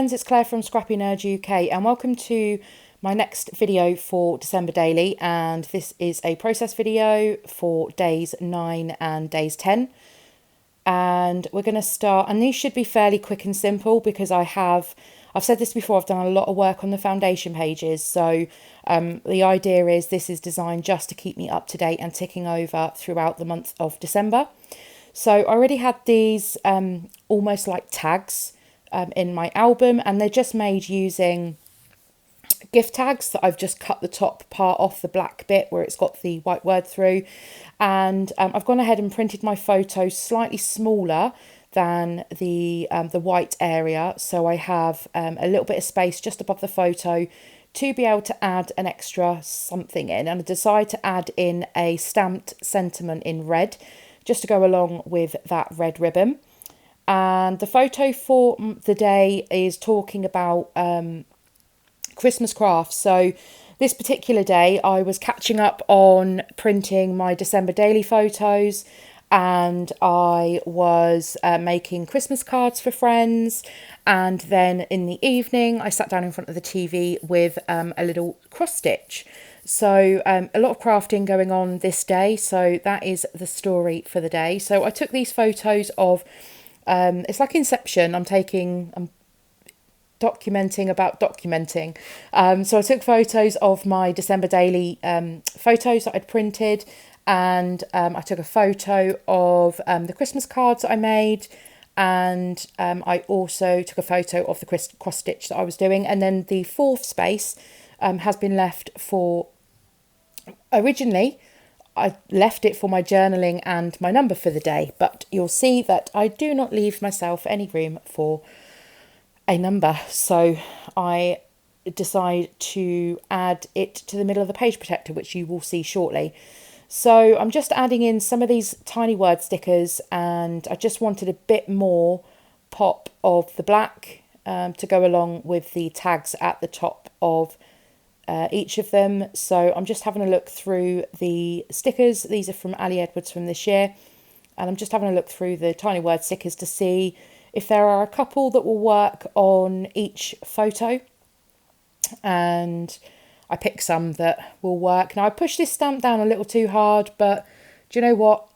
friends, it's Claire from scrappynerduk UK and welcome to my next video for December daily, and this is a process video for days 9 and days 10, and we're going to start, and these should be fairly quick and simple because I've said this before, I've done a lot of work on the foundation pages, so the idea is this is designed just to keep me up to date and ticking over throughout the month of December. So I already had these almost like tags in my album, and they're just made using gift tags that I've just cut the top part off the black bit where it's got the white word through, and I've gone ahead and printed my photos slightly smaller than the white area, so I have a little bit of space just above the photo to be able to add an extra something in, and I decided to add in a stamped sentiment in red just to go along with that red ribbon. And the photo for the day is talking about Christmas crafts. So this particular day I was catching up on printing my December daily photos, and I was making Christmas cards for friends, and then in the evening I sat down in front of the TV with a little cross stitch. So a lot of crafting going on this day, so that is the story for the day. So I took these photos of it's like Inception. I'm documenting about documenting. So I took photos of my December daily photos that I'd printed, and I took a photo of the Christmas cards that I made, and I also took a photo of the cross stitch that I was doing. And then the fourth space has been left for, originally I left it for my journaling and my number for the day, but you'll see that I do not leave myself any room for a number, so I decide to add it to the middle of the page protector, which you will see shortly. So I'm just adding in some of these tiny word stickers, and I just wanted a bit more pop of the black to go along with the tags at the top of each of them. So I'm just having a look through the stickers. These are from Ali Edwards from this year, and I'm just having a look through the tiny word stickers to see if there are a couple that will work on each photo, and I picked some that will work. Now I pushed this stamp down a little too hard, but do you know what?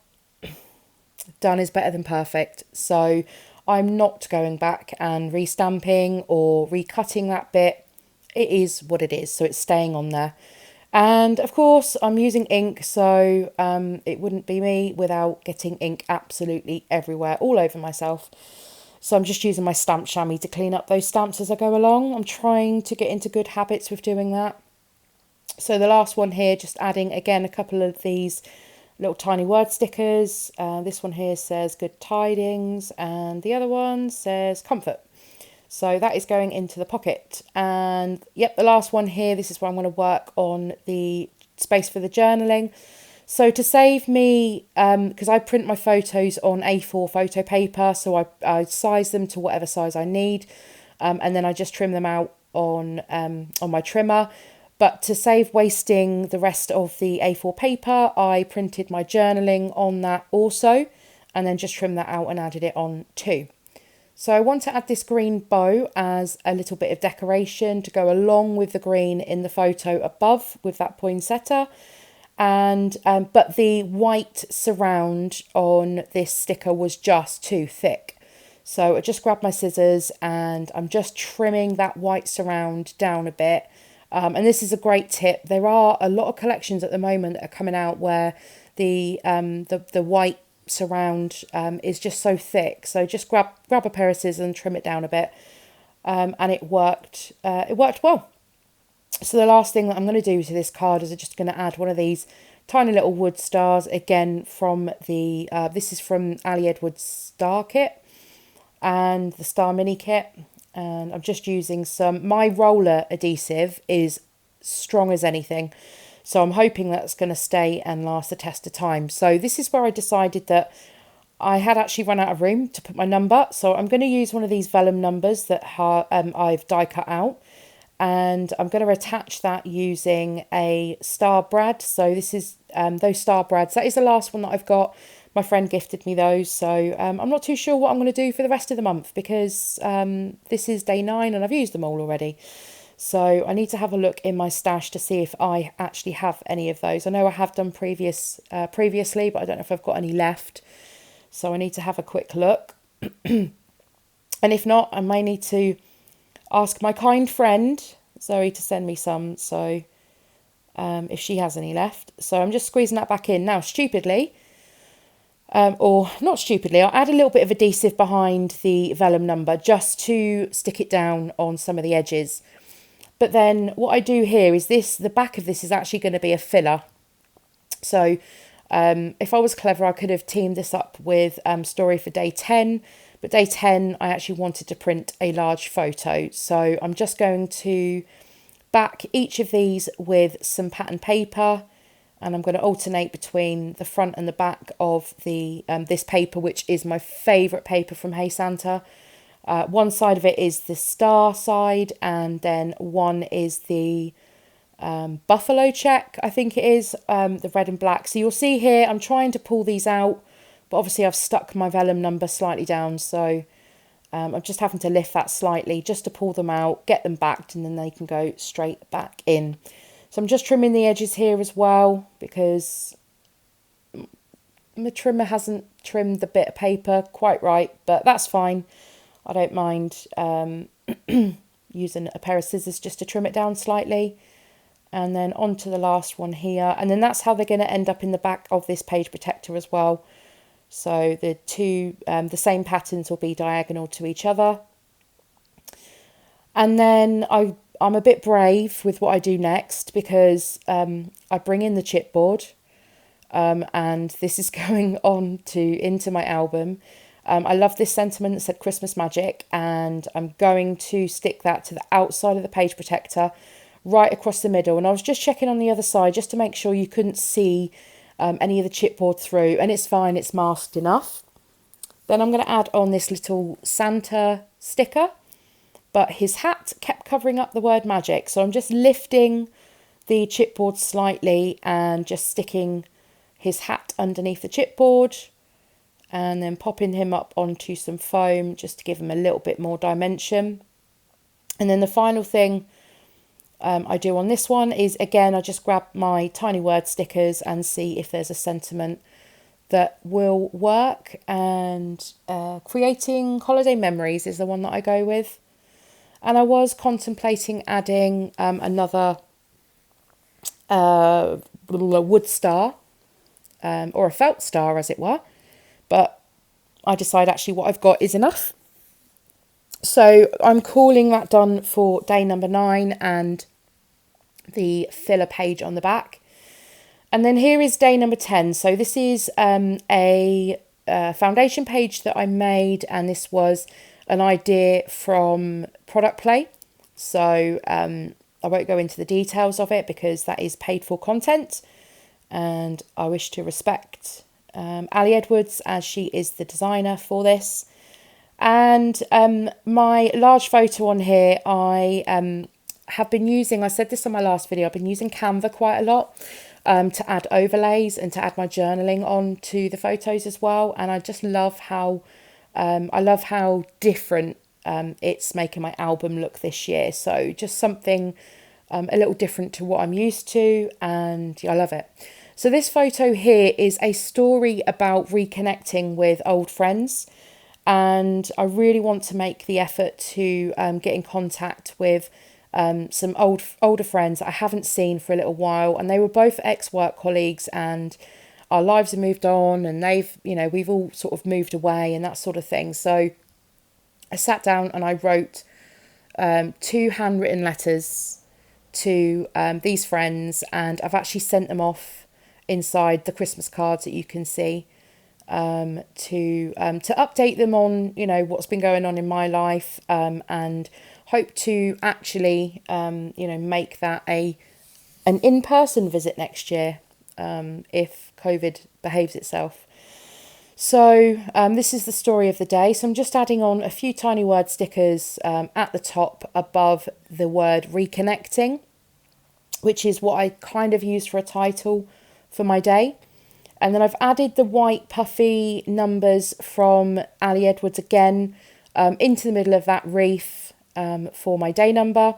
Done is better than perfect. So I'm not going back and restamping or recutting that bit. It is what it is, so it's staying on there. And of course I'm using ink, so it wouldn't be me without getting ink absolutely everywhere, all over myself. So I'm just using my stamp chamois to clean up those stamps as I go along. I'm trying to get into good habits with doing that. So the last one here, just adding again a couple of these little tiny word stickers. This one here says good tidings, and the other one says comfort. So that is going into the pocket. And yep, the last one here, this is where I'm going to work on the space for the journaling. So to save me, because I print my photos on A4 photo paper, so I size them to whatever size I need, and then I just trim them out on my trimmer. But to save wasting the rest of the A4 paper, I printed my journaling on that also, and then just trimmed that out and added it on too. So I want to add this green bow as a little bit of decoration to go along with the green in the photo above with that poinsettia. And but the white surround on this sticker was just too thick. So I just grabbed my scissors and I'm just trimming that white surround down a bit. And this is a great tip. There are a lot of collections at the moment that are coming out where the white surround is just so thick, so just grab a pair of scissors and trim it down a bit, and it worked well. So the last thing that I'm going to do to this card is I'm just going to add one of these tiny little wood stars, again from the this is from Ali Edwards star kit and the star mini kit, and I'm just using my roller adhesive is strong as anything, so I'm hoping that's going to stay and last the test of time. So this is where I decided that I had actually run out of room to put my number. So I'm going to use one of these vellum numbers that I've die cut out. And I'm going to attach that using a star brad. So this is those star brads. That is the last one that I've got. My friend gifted me those, so I'm not too sure what I'm going to do for the rest of the month, because this is day 9 and I've used them all already. So I need to have a look in my stash to see if I actually have any of those. I know I have done previously, but I don't know if I've got any left. So I need to have a quick look. And if not, I may need to ask my kind friend Zoe to send me some, so if she has any left. So I'm just squeezing that back in now. Stupidly, or not stupidly, I'll add a little bit of adhesive behind the vellum number just to stick it down on some of the edges. But then what I do here is the back of this is actually going to be a filler. So if I was clever, I could have teamed this up with Story for Day 10. But Day 10, I actually wanted to print a large photo. So I'm just going to back each of these with some pattern paper. And I'm going to alternate between the front and the back of the this paper, which is my favourite paper from Hey Santa. One side of it is the star side, and then one is the buffalo check, I think it is, the red and black. So you'll see here, I'm trying to pull these out, but obviously I've stuck my vellum number slightly down. So I'm just having to lift that slightly just to pull them out, get them backed, and then they can go straight back in. So I'm just trimming the edges here as well, because my trimmer hasn't trimmed the bit of paper quite right, but that's fine. I don't mind using a pair of scissors just to trim it down slightly. And then on to the last one here. And then that's how they're going to end up in the back of this page protector as well. So the two, the same patterns will be diagonal to each other. And then I'm a bit brave with what I do next, because I bring in the chipboard, and this is going on into my album. I love this sentiment that said Christmas Magic, and I'm going to stick that to the outside of the page protector, right across the middle. And I was just checking on the other side just to make sure you couldn't see any of the chipboard through, and it's fine, it's masked enough. Then I'm going to add on this little Santa sticker, but his hat kept covering up the word magic. So I'm just lifting the chipboard slightly and just sticking his hat underneath the chipboard, and then popping him up onto some foam just to give him a little bit more dimension. And then the final thing I do on this one is, again, I just grab my tiny word stickers and see if there's a sentiment that will work. And creating holiday memories is the one that I go with. And I was contemplating adding another wood star, or a felt star as it were. But I decide actually what I've got is enough. So I'm calling that done for day number 9 and the filler page on the back. And then here is day number 10. So this is a foundation page that I made, and this was an idea from Product Play. So I won't go into the details of it because that is paid for content, and I wish to respect Ali Edwards, as she is the designer for this. And my large photo on here, I have been using, I said this on my last video, I've been using Canva quite a lot to add overlays and to add my journaling on to the photos as well. And I just love how different it's making my album look this year. So just something a little different to what I'm used to, and yeah, I love it. So this photo here is a story about reconnecting with old friends, and I really want to make the effort to get in contact with some older friends that I haven't seen for a little while, and they were both ex-work colleagues, and our lives have moved on, and we've all sort of moved away and that sort of thing. So I sat down and I wrote 2 handwritten letters to these friends, and I've actually sent them off inside the Christmas cards that you can see, to update them on what's been going on in my life, and hope to actually make that an in-person visit next year, if COVID behaves itself. So this is the story of the day. So I'm just adding on a few tiny word stickers at the top above the word reconnecting, which is what I kind of used for a title for my day. And then I've added the white puffy numbers from Ali Edwards again into the middle of that wreath for my day number.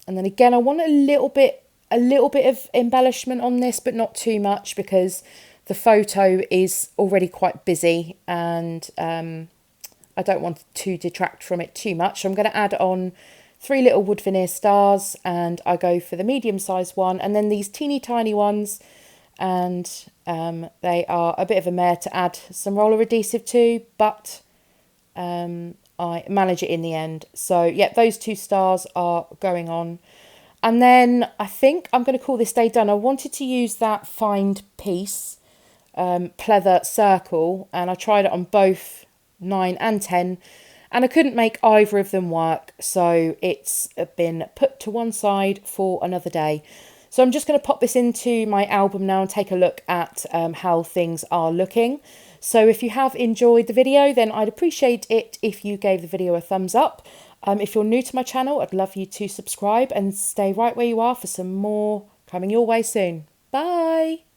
And then again, I want a little bit of embellishment on this, but not too much, because the photo is already quite busy and I don't want to detract from it too much. So I'm going to add on 3 little wood veneer stars, and I go for the medium-sized one, and then these teeny tiny ones, and they are a bit of a mare to add some roller adhesive to, but I manage it in the end. So yeah, those 2 stars are going on. And then I think I'm going to call this day done. I wanted to use that Find Piece pleather circle, and I tried it on both 9 and 10, and I couldn't make either of them work, so it's been put to one side for another day. So I'm just going to pop this into my album now and take a look at how things are looking. So if you have enjoyed the video, then I'd appreciate it if you gave the video a thumbs up. If you're new to my channel, I'd love you to subscribe and stay right where you are for some more coming your way soon. Bye!